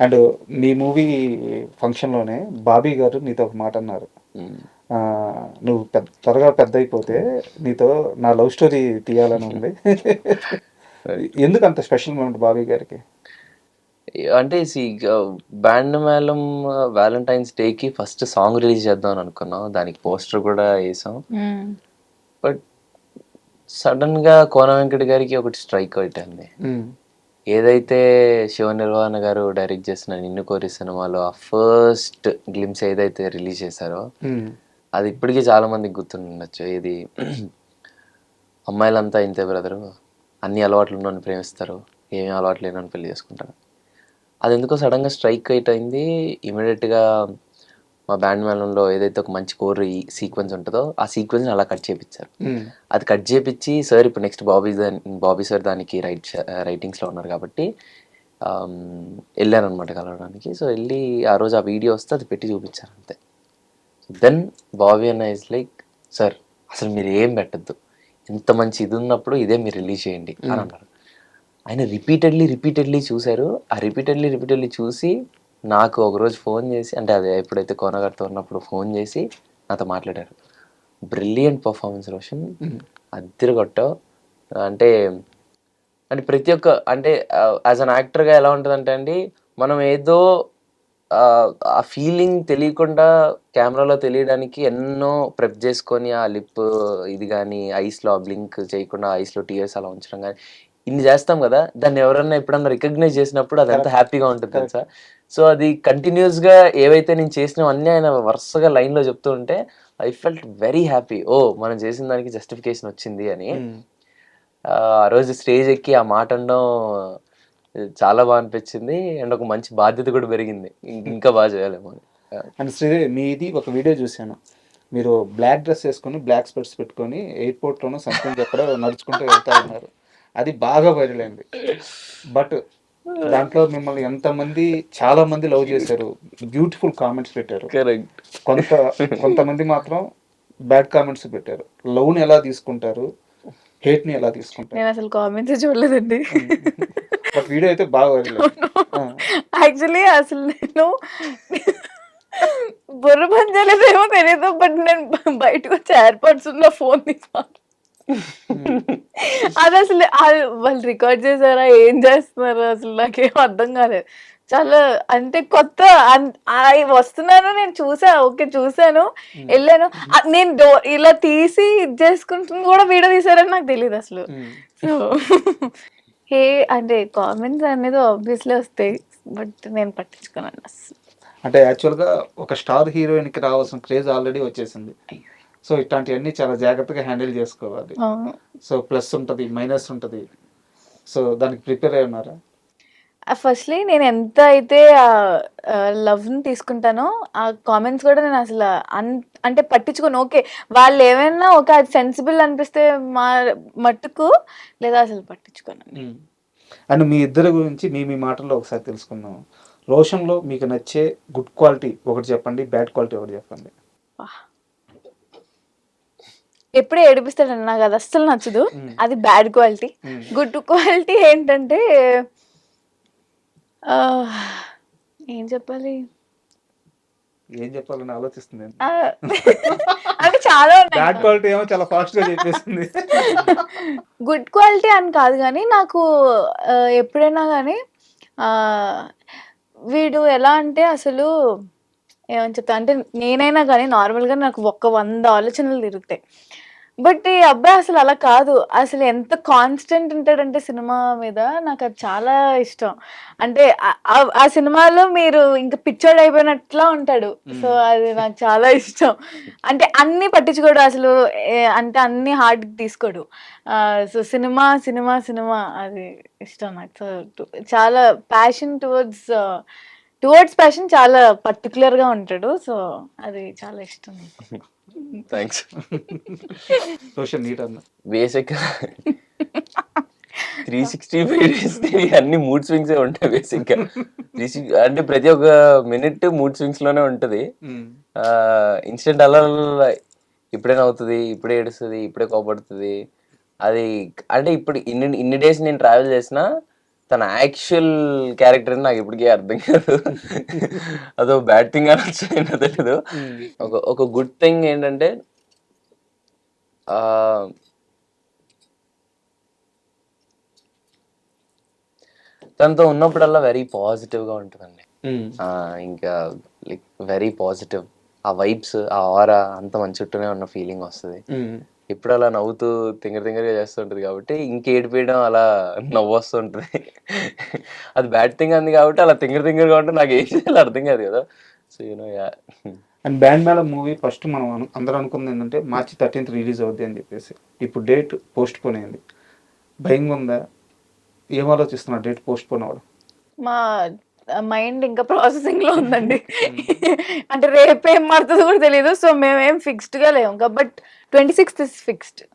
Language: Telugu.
అండ్ మీ మూవీ ఫంక్షన్‌లోనే బాబీ గారు నీతో ఒక మాట అన్నారు. హ్మ్. నువ్వు త్వరగా పెద్దయిపోతే నీతో నా లవ్ స్టోరీ తీయాలని ఉంది. ఎందుకంత స్పెషల్ మూమెంట్ బాబీ గారికి? అంటే బ్యాండ్ మేళం వాలంటైన్స్ డేకి ఫస్ట్ సాంగ్ రిలీజ్ చేద్దాం అని అనుకున్నాం. దానికి పోస్టర్ కూడా వేసాం. బట్ సడన్ గా కోన వెంకట గారికి ఒకటి స్ట్రైక్ అవుతుంది. ఏదైతే శివ నిర్వాణ గారు డైరెక్ట్ చేసిన నిన్ను కోరి సినిమాలో ఆ ఫస్ట్ గ్లిమ్స్ ఏదైతే రిలీజ్ చేశారో అది ఇప్పటికీ చాలా మందికి గుర్తుండొచ్చు. ఇది అమ్మాయిలంతా ఇంతే బ్రదరు, అన్ని అలవాట్లు ఉన్నోని ప్రేమిస్తారు, ఏమీ అలవాట్లు లేనని పెళ్లి చేసుకుంటారు. అది ఎందుకో సడన్గా స్ట్రైక్ అయింది. ఇమీడియట్గా మా బ్యాండ్ మేళంలో ఏదైతే ఒక మంచి కోర్ సీక్వెన్స్ ఉంటుందో ఆ సీక్వెన్స్ అలా కట్ చేయించారు. అది కట్ చేయించి సార్ ఇప్పుడు నెక్స్ట్ బాబీ సార్ దానికి రైటింగ్స్లో ఉన్నారు కాబట్టి వెళ్ళాను అనమాట కలవడానికి. సో వెళ్ళి ఆ రోజు ఆ వీడియో వస్తే అది పెట్టి చూపించారు అంతే. దెన్ బాబీ అన్న ఇస్ లైక్, సార్ అసలు మీరు ఏం పెట్టద్దు, ఎంత మంచి ఇది ఉన్నప్పుడు ఇదే మీరు రిలీజ్ చేయండి అని అన్నారు. ఆయన రిపీటెడ్లీ చూశారు. ఆ రిపీటెడ్లీ చూసి నాకు ఒకరోజు ఫోన్ చేసి, అంటే అది ఎప్పుడైతే కోనగారితో ఉన్నప్పుడు ఫోన్ చేసి నాతో మాట్లాడారు. బ్రిలియంట్ పర్ఫార్మెన్స్ రోషన్, అద్దరికొట్టావు. అంటే అంటే ప్రతి ఒక్క అంటే యాజ్ అన్ యాక్టర్గా ఎలా ఉంటుందంటే అండి, మనం ఏదో ఆ ఫీలింగ్ తెలియకుండా కెమెరాలో తెలియడానికి ఎన్నో ప్రెప్ చేసుకొని ఆ లిప్ ఇది కానీ ఐస్లో బ్లింక్ చేయకుండా ఐస్లో టీయర్స్ అలా ఉంచడం కానీ ఇన్ని చేస్తాం కదా, దాన్ని ఎవరన్నా ఎప్పుడన్నా రికగ్నైజ్ చేసినప్పుడు అది ఎంత హ్యాపీగా ఉంటుంది తెలుసా. సో అది కంటిన్యూస్గా ఏవైతే నేను చేసినవన్నీ ఆయన వరుసగా లైన్లో చెప్తూ ఉంటే ఐ ఫెల్ట్ వెరీ హ్యాపీ. ఓ మనం చేసిన దానికి జస్టిఫికేషన్ వచ్చింది అని. ఆ రోజు స్టేజ్ ఎక్కి ఆ మాట అనడం చాలా బాగా అనిపించింది. అండ్ ఒక మంచి బాధ్యత కూడా పెరిగింది, ఇంకా బాగా చేయాలేమో అని. అండ్ శ్రీదేవి మీది ఒక వీడియో చూశాను. మీరు బ్లాక్ డ్రెస్ వేసుకొని బ్లాక్ స్పెట్స్ పెట్టుకొని ఎయిర్పోర్ట్లోనూ సంథింగ్ ఎక్కడో నడుచుకుంటూ వెళ్తా ఉన్నారు. అది బాగా వైరల్ అయింది. బట్ దాంట్లో మిమ్మల్ని ఎంతమంది చాలా మంది లవ్ చేశారు, బ్యూటిఫుల్ కామెంట్స్ పెట్టారు. కొంతమంది మాత్రం బ్యాడ్ కామెంట్స్ పెట్టారు. లవ్ని ఎలా తీసుకుంటారు, హేట్ని ఎలా తీసుకుంటారు? నేను అసలు కామెంట్స్ చూడలేదండి. బట్ వీడియో అయితే బాగా వైరల్ యాక్చువల్లీ అసలు నేను బుర్ర పని చేయలేదేమో తెలియదు, బట్ నేను బయటకు వచ్చి ఎయిర్పోర్ట్స్ ఉన్న ఫోన్ అది అసలు వాళ్ళు రికార్డ్ చేశారా ఏం చేస్తున్నారు అసలు నాకేం అర్థం కాలేదు. చాలా అంటే కొత్త వస్తున్నాను, నేను ఓకే చూసాను, వెళ్ళాను. నేను ఇలా తీసి ఇది చేసుకుంటుంది కూడా వీడియో తీసారని నాకు తెలియదు అసలు. సో అంటే కామెంట్స్ అనేది ఆబ్వియస్లీ వస్తాయి, బట్ నేను పట్టించుకున్నాను అసలు. అంటే యాక్చువల్గా ఒక స్టార్ హీరోయిన్కి రావాల్సిన క్రేజ్ ఆల్రెడీ వచ్చేసింది. సో ఇట్లాంటివన్నీ చాలా జాగ్రత్తగా హ్యాండిల్ చేసుకోవాలి. సో ప్లస్ ఉంటుంది, మైనస్ ఉంటుంది. సో దానికి ప్రిపేర్ అయి ఉన్నారా? ఫస్ట్లీ నేను ఎంత అయితే లవ్ని తీసుకుంటానో ఆ కామెంట్స్ కూడా నేను అసలు అంటే పట్టించుకోను. ఓకే వాళ్ళు ఏమైనా అది సెన్సిబుల్ అనిపిస్తే మట్టుకు, లేదా అసలు పట్టించుకోను. అండ్ మీ ఇద్దరి గురించి మీ మాటల్లో ఒకసారి తెలుసుకుందాం. రోషన్లో మీకు నచ్చే గుడ్ క్వాలిటీ ఒకటి చెప్పండి, బ్యాడ్ క్వాలిటీ ఒకటి చెప్పండి. ఎప్పుడే ఏడిపిస్తాడండి, నాకు అది అస్సలు నచ్చదు, అది బ్యాడ్ క్వాలిటీ. గుడ్ క్వాలిటీ ఏంటంటే ఏం చెప్పాలి చెప్పాలని ఆలోచిస్తుంది. అంటే చాలా బ్యాడ్ క్వాలిటీ ఏమో చాలా ఫాస్ట్ గా చెప్పేసింది. గుడ్ క్వాలిటీ అని కాదు కానీ నాకు ఎప్పుడైనా కానీ వీడు ఎలా అంటే అసలు ఏమని చెప్తా అంటే, నేనైనా కానీ నార్మల్గా నాకు 100 ఆలోచనలు తిరుగుతాయి. బట్ ఈ అబ్బాయి అసలు అలా కాదు. అసలు ఎంత కాన్స్టెంట్ ఉంటాడంటే సినిమా మీద, నాకు అది చాలా ఇష్టం. అంటే ఆ సినిమాలో మీరు ఇంకా పిచ్చోడు అయిపోయినట్లా ఉంటాడు. సో అది నాకు చాలా ఇష్టం. అంటే అన్ని పట్టించుకోడు అసలు, అంటే అన్ని హార్డ్ తీసుకోడు. సో సినిమా సినిమా సినిమా అది ఇష్టం నాకు. సో చాలా ప్యాషన్ టువర్డ్స్ ప్యాషన్ చాలా పర్టికులర్గా ఉంటాడు. సో అది చాలా ఇష్టం. థ్యాంక్స్. బేసిక్ 365 డేస్ అన్ని మూడ్ స్వింగ్స్ ఉంటాయి బేసిక్ గా. అంటే ప్రతి ఒక్క మినిట్ మూడ్ స్వింగ్స్ లోనే ఉంటది. ఇన్సిడెంట్ అలా ఇప్పుడేనా అవుతుంది, ఇప్పుడే ఏడుస్తుంది, ఇప్పుడే కోపడుతుంది. అది అంటే ఇప్పుడు ఇన్ని డేస్ నేను ట్రావెల్ చేసినా తన యాక్చువల్ క్యారెక్టర్ అని నాకు ఇప్పటికీ అర్థం కాదు. అదో బ్యాడ్ థింగ్ అనొచ్చు ఏంటో తెలీదు. ఒక గుడ్ థింగ్ ఏంటంటే తనతో ఉన్నప్పుడల్లా వెరీ పాజిటివ్గా ఉంటుందండి. ఇంకా లైక్ వెరీ పాజిటివ్, ఆ వైబ్స్, ఆ ఆరా అంత మన చుట్టూనే ఉన్న ఫీలింగ్ వస్తుంది. ఇప్పుడు అలా నవ్వుతూ తింగరగా చేస్తుంటది కాబట్టి ఇంకేడిపోయడం అలా నవ్వు వస్తుంటది. అది బ్యాడ్ థింగ్ అంది కాబట్టి అలా తింగరగా ఉంటే నాకు ఏం చేయాలో అర్థం కాదు కదా. So yeah. And band Melam movie first మనం అందరూ అనుకుంది ఏంటంటే మార్చి 13th రిలీజ్ అవుద్ది అని చెప్పేసి. ఇప్పుడు డేట్ పోస్ట్ పోన్ అయింది. భయంగా ఉందా? ఏం ఆలోచిస్తున్నారు డేట్ పోస్ట్ పోన్ అవ్వడం? మా మైండ్ ఇంకా ప్రాసెసింగ్ లో ఉందండి. అంటే రేపు ఏం మారుతుందో కూడా తెలియదు. సో మేమేం ఫిక్స్డ్ గా లేము. But 26th is fixed.